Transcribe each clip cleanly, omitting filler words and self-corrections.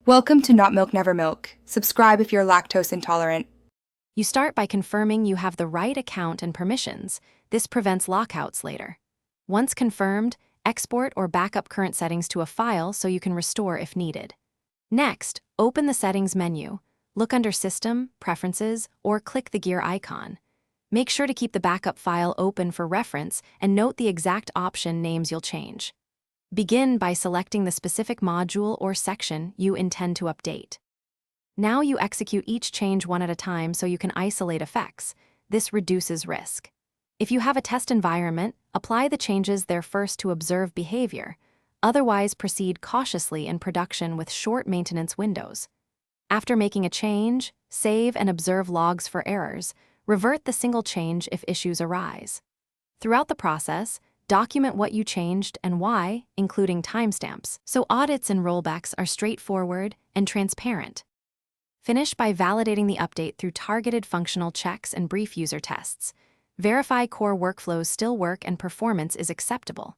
Welcome to Not Milk Never Milk. Subscribe if you're lactose intolerant. You start by confirming you have the right account and permissions. This prevents lockouts later. Once confirmed, export or backup current settings to a file so you can restore if needed. Next, open the Settings menu, look under System, Preferences, or click the gear icon. Make sure to keep the backup file open for reference and note the exact option names you'll change. Begin by selecting the specific module or section you intend to update. Now you execute each change one at a time so you can isolate effects. This reduces risk. If you have a test environment, apply the changes there first to observe behavior. Otherwise, proceed cautiously in production with short maintenance windows. After making a change, save and observe logs for errors. Revert the single change if issues arise. Throughout the process, document what you changed and why, including timestamps, so audits and rollbacks are straightforward and transparent. Finish by validating the update through targeted functional checks and brief user tests. Verify core workflows still work and performance is acceptable.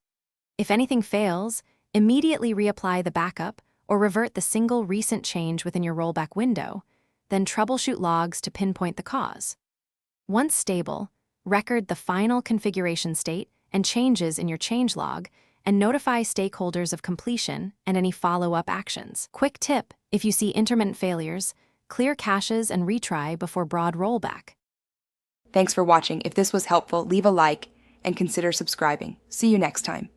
If anything fails, immediately reapply the backup or revert the single recent change within your rollback window, then troubleshoot logs to pinpoint the cause. Once stable, record the final configuration state and changes in your changelog, and notify stakeholders of completion and any follow-up actions. Quick tip: if you see intermittent failures, clear caches and retry before broad rollback. Thanks for watching. If this was helpful, leave a like and consider subscribing. See you next time.